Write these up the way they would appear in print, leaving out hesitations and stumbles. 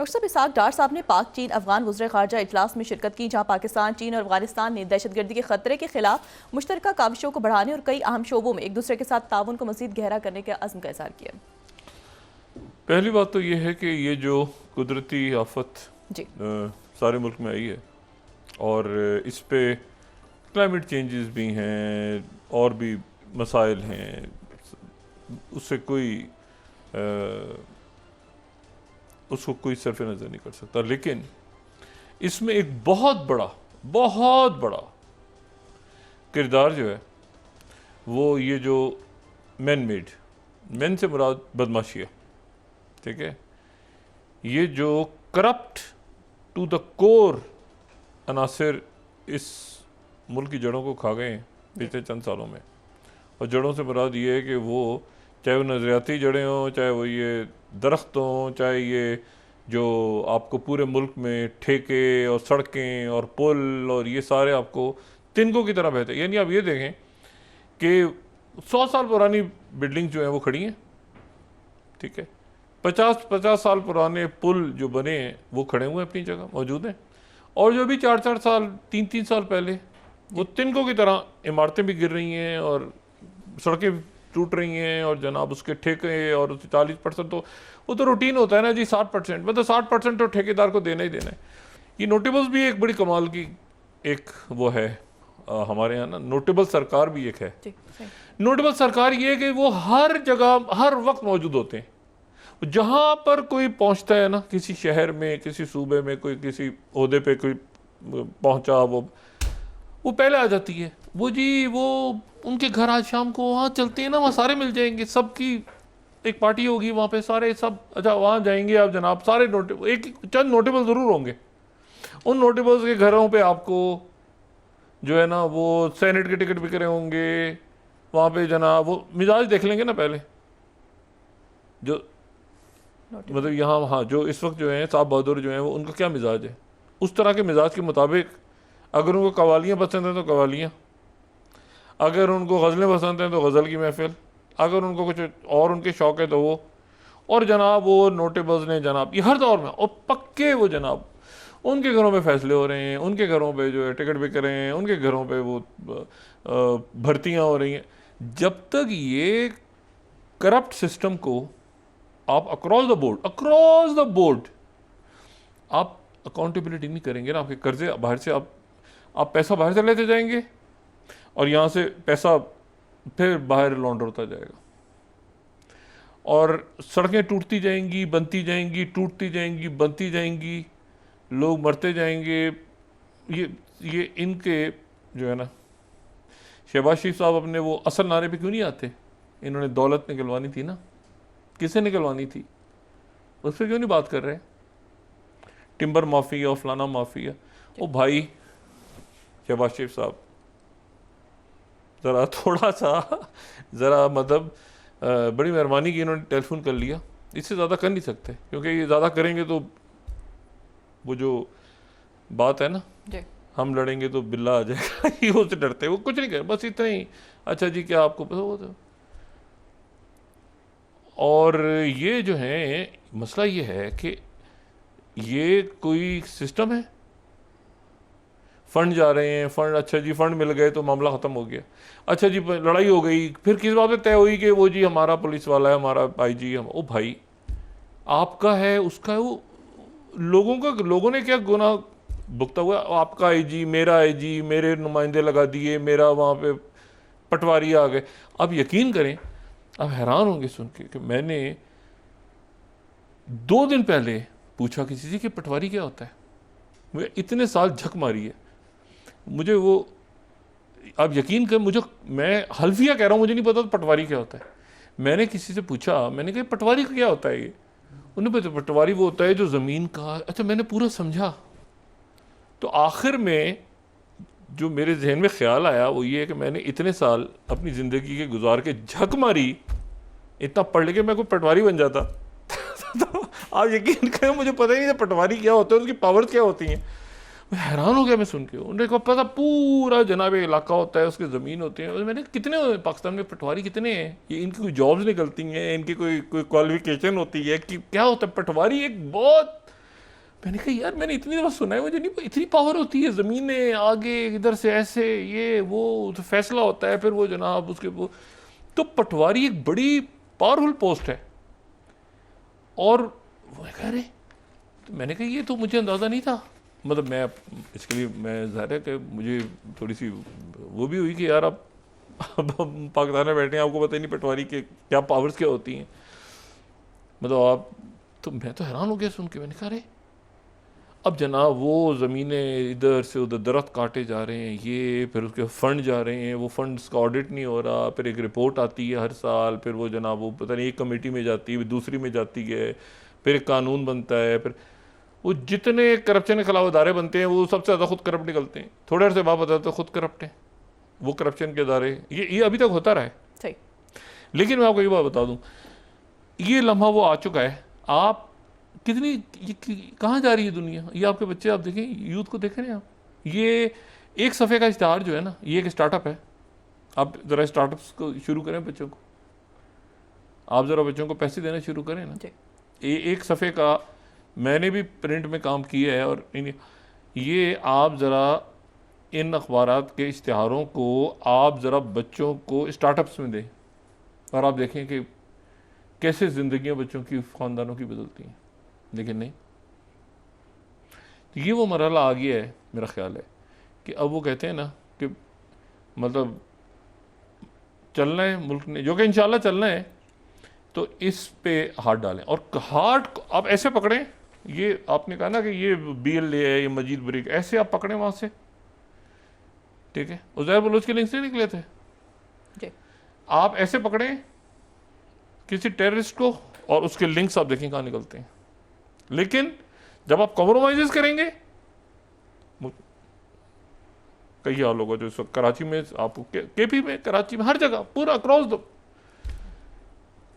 Doctor साहब, इसहाक डार साहब ने पाक चीन अफगान वज़ीर ख़ारजा इजलास में शिरकत की, जहाँ पाकिस्तान, चीन और अफगानिस्तान ने दहशतगर्दी के खतरे के खिलाफ मुश्तरका काविशों को बढ़ाने और कई अहम शोबों में एक दूसरे के साथ ताउन को मज़ीद गहरा करने के अज़्म का इज़हार किया। पहली बात तो ये है कि ये जो कुदरती आफत जी सारे मुल्क में आई है और इस पे क्लाइमेट चेंजेस भी हैं और भी मसाइल हैं, उससे उसको कोई सरफ नज़र नहीं कर सकता। लेकिन इसमें एक बहुत बड़ा किरदार जो है वो ये जो मैन से मुराद बदमाशी है, ठीक है। ये जो करप्ट टू द कोर अनासिर इस मुल्क की जड़ों को खा गए हैं पिछले चंद सालों में। और जड़ों से मुराद ये है कि वो चाहे वो नज़रियाती जड़ें हों, चाहे वो ये दरख्त हों, चाहे ये जो आपको पूरे मुल्क में ठेके और सड़कें और पुल और ये सारे आपको तिनकों की तरह बहते हैं। यानी आप ये देखें कि 100 साल पुरानी बिल्डिंग जो हैं वो खड़ी हैं, ठीक है। 50 साल पुराने पुल जो बने हैं वो खड़े हुए अपनी जगह मौजूद हैं। और जो भी 4 साल 3 साल पहले वो तिनकों की तरह इमारतें भी गिर रही हैं और सड़कें टूट रही हैं और जनाब उसके ठेके और 40% तो वो तो रूटीन होता है ना जी। 60% मतलब 60% तो ठेकेदार को देना ही देना है। ये नोटेबल्स भी एक बड़ी कमाल की एक वो है हमारे यहाँ ना, नोटेबल सरकार भी एक है। नोटेबल सरकार ये है कि वो हर जगह हर वक्त मौजूद होते हैं। जहाँ पर कोई पहुँचता है ना, किसी शहर में, किसी सूबे में, कोई किसी ओहदे पे कोई पहुँचा, वो पहले आ जाती है। वो जी वो उनके घर आज शाम को वहाँ चलते हैं ना, वहाँ सारे मिल जाएंगे, सबकी एक पार्टी होगी वहाँ पे, सारे सब अच्छा वहाँ जाएंगे आप जनाब। सारे एक चंद नोटेबल ज़रूर होंगे। उन नोटेबल्स के घरों पे आपको जो है ना वो सेनेट के टिकट बिक रहे होंगे वहाँ पे जनाब। वो मिजाज देख लेंगे ना पहले, जो मतलब यहाँ हाँ जो इस वक्त जो है साहब बहादुर जो हैं वो उनका क्या मिजाज है, उस तरह के मिजाज के मुताबिक अगर उनको कवालियाँ पसंद हैं तो कवालियाँ, अगर उनको गज़लें पसंद हैं तो गज़ल की महफिल, अगर उनको कुछ और उनके शौक़ है तो वो। और जनाब वो नोटेबल्स ने जनाब ये हर दौर में और पक्के वो जनाब उनके घरों पे फैसले हो रहे हैं, उनके घरों पे जो है टिकट बिक रहे हैं, उनके घरों पे वो भर्तियाँ हो रही हैं। जब तक ये करप्ट सिस्टम को आप अक्रॉस द बोर्ड आप अकाउंटेबिलिटी नहीं करेंगे ना, आपके कर्जे बाहर से आप पैसा बाहर से लेते जाएंगे और यहाँ से पैसा फिर बाहर लॉन्डर होता जाएगा और सड़कें टूटती जाएंगी, बनती जाएंगी, टूटती जाएंगी, बनती जाएंगी, लोग मरते जाएंगे। ये इनके जो है ना, शहबाज शरीफ साहब अपने वो असल नारे पे क्यों नहीं आते? इन्होंने दौलत निकलवानी थी ना, किसे निकलवानी थी, उस पर क्यों नहीं बात कर रहे? टिम्बर माफिया, फलाना माफिया। ओ भाई शहबाज शरीफ साहब ज़रा थोड़ा सा ज़रा मतलब बड़ी मेहरबानी की इन्होंने टेलीफोन कर लिया। इससे ज़्यादा कर नहीं सकते, क्योंकि ये ज़्यादा करेंगे तो वो जो बात है ना हम लड़ेंगे तो बिल्ला आ जाएगा ये उससे डरते हैं। वो कुछ नहीं करे, बस इतना ही, अच्छा जी क्या आपको पता हो तो। और ये जो है मसला ये है कि ये कोई सिस्टम है, फंड जा रहे हैं, फंड अच्छा जी फंड मिल गए तो मामला ख़त्म हो गया। अच्छा जी लड़ाई हो गई, फिर किस बात पे तय हुई कि वो जी हमारा पुलिस वाला है, हमारा आईजी है। ओ भाई आपका है, उसका है, वो लोगों ने क्या गुनाह भुगता हुआ? आपका आईजी, मेरा आईजी, मेरे नुमाइंदे लगा दिए, मेरा वहाँ पे पटवारी आ गए। अब यकीन करें, आप हैरान होंगे सुन के कि मैंने 2 दिन पहले पूछा किसी से कि पटवारी क्या होता है। मुझे इतने साल झक मारी है, मुझे वो आप यकीन कर, मैं हल्फिया कह रहा हूँ, मुझे नहीं पता पटवारी क्या होता है। मैंने किसी से पूछा, मैंने कहा पटवारी क्या होता है ये? उन्हें पता पटवारी वो होता है जो ज़मीन का। अच्छा मैंने पूरा समझा, तो आखिर में जो मेरे जहन में ख्याल आया वो ये है कि मैंने इतने साल अपनी ज़िंदगी के गुजार के झक मारी, इतना पढ़ लिखे मैं कोई पटवारी बन जाता तो आप यकीन करें मुझे पता ही नहीं था पटवारी क्या होता है, उसकी पावर्स क्या होती हैं। मैं हैरान हो गया मैं सुन के। उन्हें को पता पूरा जनाब इलाका होता है, उसकी ज़मीन होती है। मैंने कितने पाकिस्तान में पटवारी कितने हैं, ये इनकी कोई जॉब्स निकलती हैं, इनकी कोई क्वालिफिकेशन होती है कि क्या होता है? पटवारी एक बहुत मैंने कहा यार मैंने इतनी दफ़ा सुना है, मुझे नहीं इतनी पावर होती है, ज़मीनें आगे इधर से ऐसे ये वो तो फैसला होता है, फिर वो जनाब उसके वो। तो पटवारी एक बड़ी पावरफुल पोस्ट है। और वो कह रहे, तो मैंने कहा ये तो मुझे अंदाज़ा नहीं था। मतलब मैं इसके लिए मैं ज़ाहिर है कि मुझे थोड़ी सी वो भी हुई कि यार अब हम पाकिस्तान में बैठे हैं, आपको पता ही नहीं पटवारी के क्या पावर्स क्या होती हैं। मतलब आप तो मैं तो हैरान हो गया सुन के। मैंने कहा अरे अब जनाब वो ज़मीनें इधर से उधर दरख्त काटे जा रहे हैं, ये फिर उसके फ़ंड जा रहे हैं, वो फंड्स का ऑडिट नहीं हो रहा, फिर एक रिपोर्ट आती है हर साल, फिर वो जनाब वो पता नहीं एक कमेटी में जाती है, दूसरी में जाती है, फिर एक कानून बनता है, फिर वो जितने करप्शन के खिलाफ अदारे बनते हैं वो सबसे ज़्यादा खुद करप्ट निकलते हैं। थोड़े अर्से बाद बताते हैं खुद करप्ट हैं वो करप्शन के अदारे। ये अभी तक होता रहा है। सही। लेकिन मैं आपको ये बात बता दूं, ये लम्हा वो आ चुका है। आप कितनी कहाँ जा रही है दुनिया, ये आपके बच्चे आप देखें, यूथ को देख रहे हैं आप। ये एक सफ़े का इश्तहार जो है ना, ये एक स्टार्टअप है। आप ज़रा स्टार्टअप्स को शुरू करें बच्चों को, आप ज़रा बच्चों को पैसे देना शुरू करें ना। एक सफ़े का मैंने भी प्रिंट में काम किया है। और ये आप ज़रा इन अखबारात के इश्तहारों को आप ज़रा बच्चों को स्टार्टअप्स में दें और आप देखें कि कैसे ज़िंदगियां बच्चों की ख़ानदानों की बदलती हैं। लेकिन नहीं, तो ये वो मरहला आ गया है मेरा ख्याल है कि अब वो कहते हैं ना कि मतलब चलना है मुल्क ने, जो कि इंशाल्लाह चलना है, तो इस पे हाथ डालें। और हाथ आप ऐसे पकड़ें, ये आपने कहा ना कि ये BLA है, ये मजीद ब्रिक, ऐसे आप पकड़ें वहाँ से, ठीक है। उज़ैर बलोच के लिंक से निकले थे, आप ऐसे पकड़ें किसी टेररिस्ट को और उसके लिंक्स आप देखें कहाँ निकलते हैं। लेकिन जब आप कॉम्प्रोमाइज़ करेंगे, कई हाल होगा जो इस वक्त कराची में, आपको KP में, कराची में, हर जगह पूरा अक्रॉस द।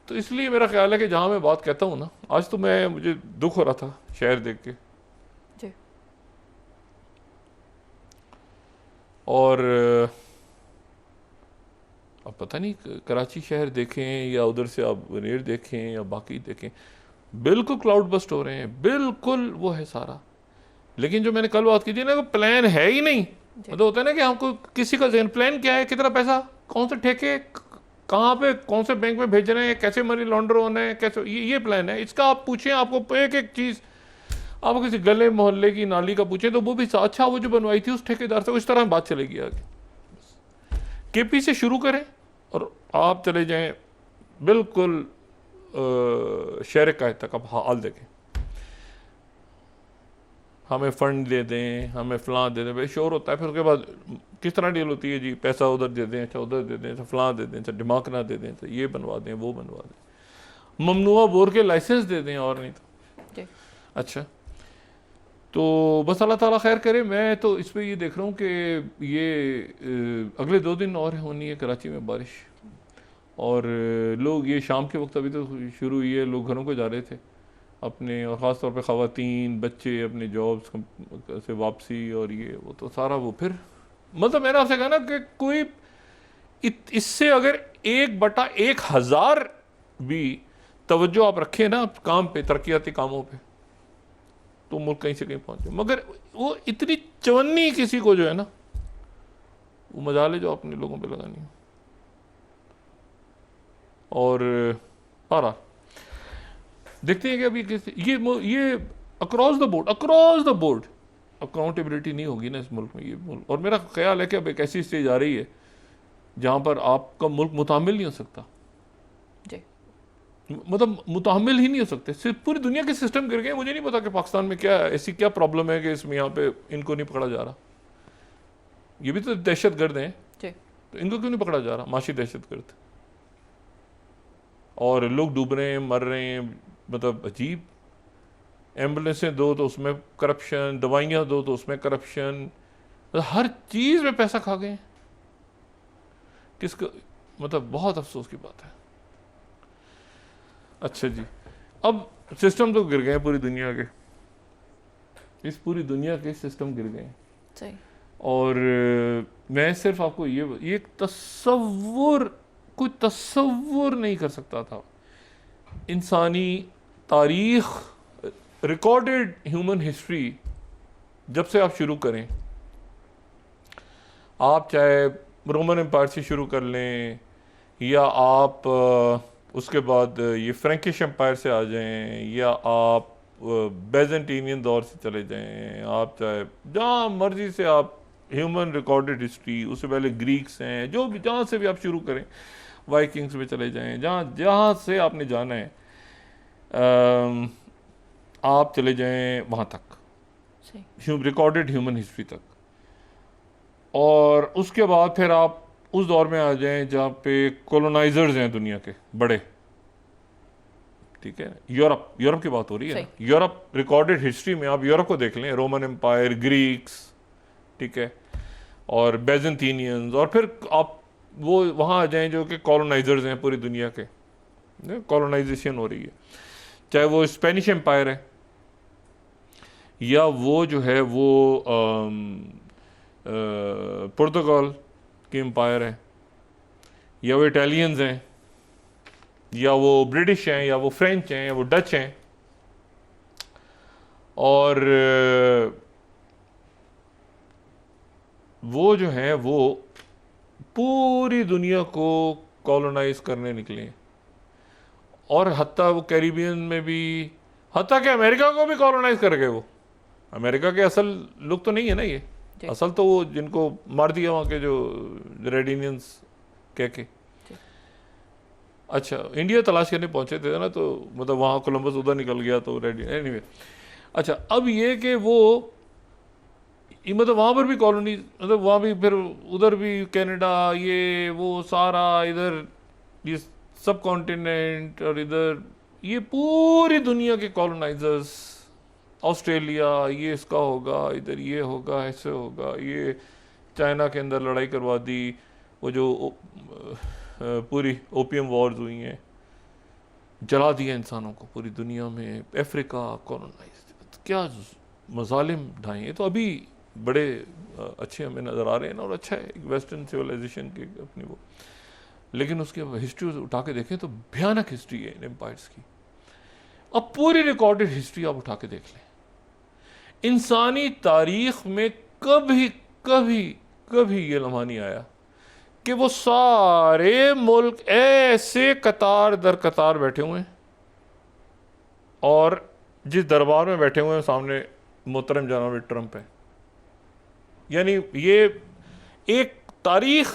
तो इसलिए मेरा ख्याल है कि जहाँ मैं बात कहता हूँ ना, आज तो मुझे दुख हो रहा था शहर देख के। और अब पता नहीं कराची शहर देखें या उधर से आप वनेर देखें या बाकी देखें, बिल्कुल क्लाउड बस्ट हो रहे हैं, बिल्कुल वो है सारा। लेकिन जो मैंने कल बात की थी ना, प्लान है ही नहीं। मतलब होता है ना कि हमको किसी का जहन प्लान क्या है, कितना पैसा, कौन से ठेके, कहाँ पे, कौन से बैंक में भेज रहे हैं, कैसे मनी लॉन्डर होना है, कैसे, ये प्लान है। इसका आप पूछें, आपको एक एक चीज़, आप किसी गले मोहल्ले की नाली का पूछें तो वो भी अच्छा वो जो बनवाई थी उस ठेकेदार से, इस तरह बात चलेगी आगे। KP से शुरू करें और आप चले जाएं बिल्कुल शहर कायद तक। आप हाल देखें, हमें फ़ंड दे दें, हमें फ़लाँ दे दें, भाई शोर होता है। फिर उसके बाद किस तरह डील होती है जी, पैसा उधर दे दें, अच्छा उधर दे दें, अच्छा फ़लाँ दे दें, अच्छा दिमाग ना दे दें, अच्छा ये बनवा दें, वो बनवा दें, ममनुआ बोर के लाइसेंस दे दें, और नहीं तो अच्छा। तो बस अल्लाह ताला खैर करे। मैं तो इस पर ये देख रहा हूँ कि ये अगले 2 दिन और होनी है कराची में बारिश। और लोग ये शाम के वक्त अभी तो शुरू हुई है, लोग घरों को जा रहे थे अपने, और ख़ास तौर पे ख़वातीन, बच्चे अपने जॉब्स से वापसी, और ये वो तो सारा वो फिर मतलब मैंने आपसे कहा ना कि कोई इससे अगर 1/1000 भी तवज्जो आप रखें ना काम पे, तरक्याती कामों पे, तो मुल्क कहीं से कहीं पहुंचे। मगर वो इतनी चवन्नी किसी को जो है ना, वो मजाले जो अपने लोगों पे लगानी है। और पारा देखते हैं कि अभी ये अक्रॉस द बोर्ड अकाउंटेबिलिटी नहीं होगी ना इस मुल्क में, ये मुल्क। और मेरा ख्याल है कि अब एक ऐसी स्टेज आ रही है जहां पर आपका मुल्क मुतामिल नहीं हो सकता, मतलब मुतामिल ही नहीं हो सकते। सिर्फ पूरी दुनिया के सिस्टम गिर गए। मुझे नहीं पता कि पाकिस्तान में क्या ऐसी क्या प्रॉब्लम है कि इसमें यहाँ पे इनको नहीं पकड़ा जा रहा। ये भी तो दहशत गर्द हैं, तो इनको क्यों नहीं पकड़ा जा रहा, माशी दहशत गर्द। और लोग डूब रहे हैं, मर रहे हैं, मतलब अजीब। एम्बुलेंसें दो तो उसमें करप्शन, दवाइयाँ दो तो उसमें करप्शन, मतलब हर चीज़ में पैसा खा गए। किसको, मतलब बहुत अफसोस की बात है। अच्छा जी, अब सिस्टम तो गिर गए पूरी दुनिया के, इस पूरी दुनिया के सिस्टम गिर गए। और मैं सिर्फ आपको ये कोई तसव्वुर नहीं कर सकता था इंसानी तारीख रिकॉर्डेड ह्यूमन हिस्ट्री जब से आप शुरू करें, आप चाहे रोमन एम्पायर से शुरू कर लें या आप उसके बाद ये फ्रैंकिश एम्पायर से आ जाएं या आप बैजेंटीनियन दौर से चले जाएं, आप चाहे जहाँ मर्जी से आप ह्यूमन रिकॉर्डेड हिस्ट्री, उससे पहले ग्रीक्स हैं, जो भी जहाँ से भी आप शुरू करें, वाइकिंग्स में चले जाएं, जहाँ जहाँ से आपने जाना है आप चले जाएं वहाँ तक, रिकॉर्डेड ह्यूमन हिस्ट्री तक। और उसके बाद फिर आप उस दौर में आ जाएं जहाँ पे कॉलोनाइजर्स हैं दुनिया के बड़े, ठीक है, यूरोप की बात हो रही है ना, यूरोप रिकॉर्डेड हिस्ट्री में आप यूरोप को देख लें, रोमन एम्पायर, ग्रीक्स, ठीक है, और बैजेंटीनियंस, और फिर आप वो वहाँ आ जाएं जो कि कॉलोनाइजर्स हैं पूरी दुनिया के, कॉलोनाइजेशन हो रही है, चाहे वो स्पेनिश एम्पायर है या वो जो है वो पुर्तगाल की एम्पायर है या वो इटालियंस हैं या वो ब्रिटिश हैं या वो फ्रेंच हैं या वो डच हैं, और वो जो हैं वो पूरी दुनिया को कॉलोनाइज करने निकले, और हत्ता वो कैरिबियन में भी, हत्ता कि अमेरिका को भी कॉलोनाइज कर गए। वो अमेरिका के असल लोग तो नहीं है ना, ये असल तो वो जिनको मार दिया वहाँ के जो रेड इंडियंस कह के। अच्छा, इंडिया तलाश करने पहुंचे थे ना, तो मतलब वहाँ कोलंबस उधर निकल गया तो रेड, एनीवे। अच्छा, अब ये कि वो मतलब वहाँ पर भी कॉलोनी, मतलब वहाँ भी फिर उधर भी कनाडा, ये वो सारा इधर ये सब कॉन्टिनेंट, और इधर ये पूरी दुनिया के कॉलोनाइजर्स, ऑस्ट्रेलिया ये इसका होगा, इधर ये होगा, ऐसे होगा, ये चाइना के अंदर लड़ाई करवा दी, वो जो पूरी ओपियम वॉर्स हुई हैं, जला दिया इंसानों को पूरी दुनिया में, अफ्रीका कॉलोनाइज, क्या मजालिम ढाए। ये तो अभी बड़े अच्छे हमें नज़र आ रहे हैं ना, और अच्छा है एक वेस्टर्न सिविलाइजेशन की अपनी वो, लेकिन उसकी हिस्ट्री उठा के देखें तो भयानक हिस्ट्री है इन एम्पायर्स की। अब पूरी रिकॉर्डेड हिस्ट्री आप उठा के देख लें, इंसानी तारीख में कभी कभी कभी ये लम्हा नहीं आया कि वो सारे मुल्क ऐसे कतार दर कतार बैठे हुए हैं, और जिस दरबार में बैठे हुए हैं सामने मोहतरम जनाब ट्रंप है। यानी ये एक तारीख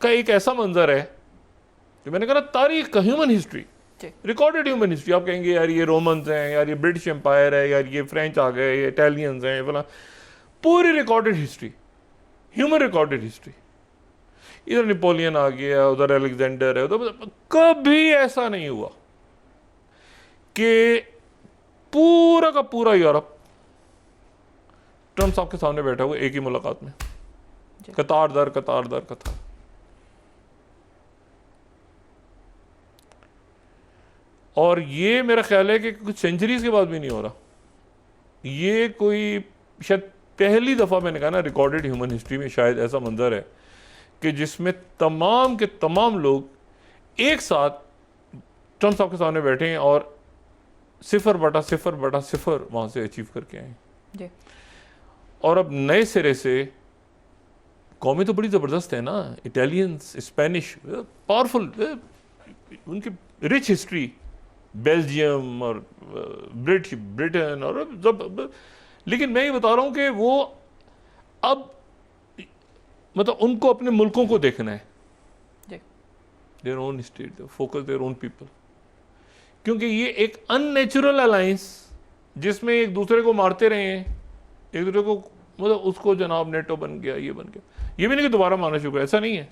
का एक ऐसा मंजर है जो मैंने कहा तारीख का, human history, recorded human history. आप कहेंगे यार ये रोमन्स हैं, यार ये ब्रिटिश एम्पायर है, यार ये फ्रेंच आ गए, ये इटालियंस हैं, बोला पूरी recorded history, human recorded history. इधर नेपोलियन आ गया, उधर अलेक्जेंडर है, उधर कभी ऐसा नहीं हुआ कि पूरा का पूरा यूरोप ट्रंप साहब के सामने बैठा हुआ एक ही मुलाकात में, कतार दर कतार दर कतार। और ये मेरा ख्याल है कि कुछ सेंचुरीज के बाद भी नहीं हो रहा। ये कोई शायद पहली दफ़ा, मैंने कहा ना, रिकॉर्डेड ह्यूमन हिस्ट्री में शायद ऐसा मंजर है कि जिसमें तमाम के तमाम लोग एक साथ ट्रंप साहब के सामने बैठे हैं और 0/0/0 वहाँ से अचीव करके आए हैं। और अब नए सिरे से कौमें तो बड़ी ज़बरदस्त है ना, इटालियंस, स्पेनिश, पावरफुल, उनकी रिच हिस्ट्री, बेल्जियम और ब्रिटेन, और जब, लेकिन मैं ये बता रहा हूँ कि वो अब मतलब उनको अपने मुल्कों को देखना है, their own state, focus their own people, क्योंकि ये एक अननेचुरल अलायंस जिसमें एक दूसरे को मारते रहे हैं, एक दूसरे को, मतलब उसको जनाब नेटो बन गया, ये बन गया, ये भी नहीं कि दोबारा मारना शुरू, ऐसा नहीं है,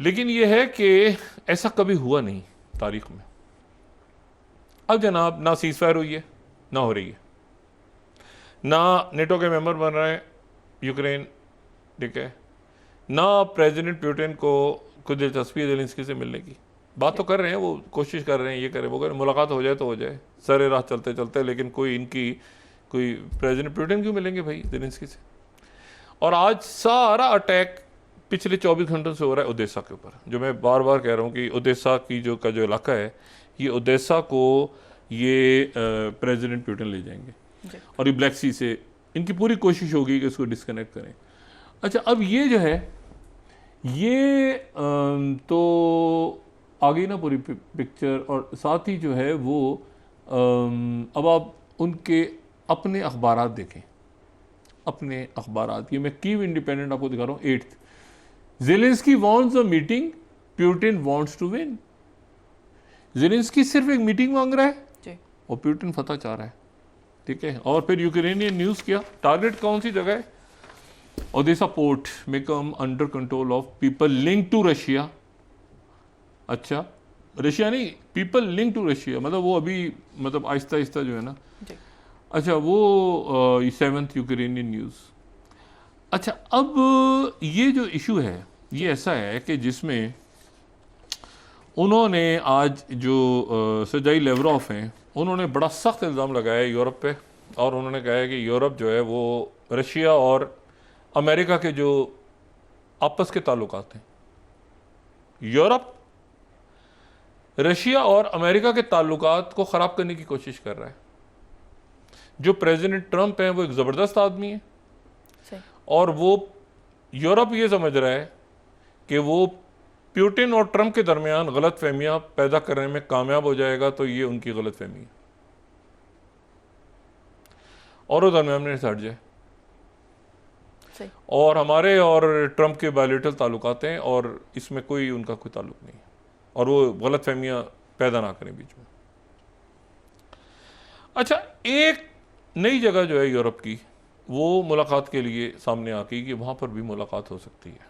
लेकिन ये है कि ऐसा कभी हुआ नहीं तारीख में। अब जनाब ना सीज़फायर हुई है, ना हो रही है, ना नेटो के मेंबर बन रहे हैं यूक्रेन, ठीक है, ना प्रेसिडेंट पुतिन को कुछ दिलचस्पी है ज़ेलेंस्की से मिलने की, बात तो कर रहे हैं, वो कोशिश कर रहे हैं, ये करें वो करें, मुलाकात हो जाए तो हो जाए, सरे राह चलते चलते, लेकिन कोई प्रेसिडेंट पुतिन क्यों मिलेंगे भाई ज़ेलेंस्की से। और आज सारा अटैक पिछले 24 घंटों से हो रहा है ओडेसा के ऊपर, जो मैं बार बार कह रहा हूँ कि ओडेसा की का जो इलाका है, ये ओडेसा को ये प्रेसिडेंट पुतिन ले जाएंगे जी। और ये ब्लैक सी से इनकी पूरी कोशिश होगी कि इसको डिस्कनेक्ट करें। अच्छा, अब ये जो है ये तो आ गई ना पूरी पिक्चर, और साथ ही जो है वो अब आप उनके अपने अखबारात देखें, अपने अखबारात। ये मैं कीव इंडिपेंडेंट आपको दिखा रहा हूँ। 8th, Zelensky wants a meeting, Putin wants to win. Zelensky सिर्फ एक मीटिंग मांग रहा है जी। और पुतिन फतह चाह रहा है, ठीक है। और फिर यूक्रेनियन न्यूज़ किया, टारगेट कौन सी जगह है? ओडेसा पोर्ट में come under control of people link to Russia. अच्छा, रशिया नहीं, पीपल लिंक टू रशिया, मतलब वो अभी मतलब आहिस्ता आहिस्ता जो है ना। जी। अच्छा, वो 7th यूक्रेनियन न्यूज़। अच्छा, अब ये जो इशू है ये ऐसा है कि जिसमें उन्होंने आज जो सर्जेई लेवरोव हैं, उन्होंने बड़ा सख्त इल्ज़ाम लगाया है यूरोप पे, और उन्होंने कहा है कि यूरोप जो है वो रशिया और अमेरिका के जो आपस के ताल्लुकात हैं, यूरोप रशिया और अमेरिका के ताल्लुकात को ख़राब करने की कोशिश कर रहा है। जो प्रेसिडेंट ट्रंप हैं वो एक ज़बरदस्त आदमी है, सही। और वो यूरोप ये समझ रहा है कि वो पुतिन और ट्रंप के दरमियान गलत फहमियाँ पैदा करने में कामयाब हो जाएगा, तो ये उनकी गलत फहमी है और वो दरमियान में हट जाए। सही। और हमारे और ट्रंप के बायलैटरल ताल्लुकात हैं और इसमें कोई उनका कोई ताल्लुक नहीं है, और वो गलत फहमियाँ पैदा ना करें बीच में। अच्छा, एक नई जगह जो है यूरोप की, वो मुलाकात के लिए सामने आ गई कि वहाँ पर भी मुलाकात हो सकती है।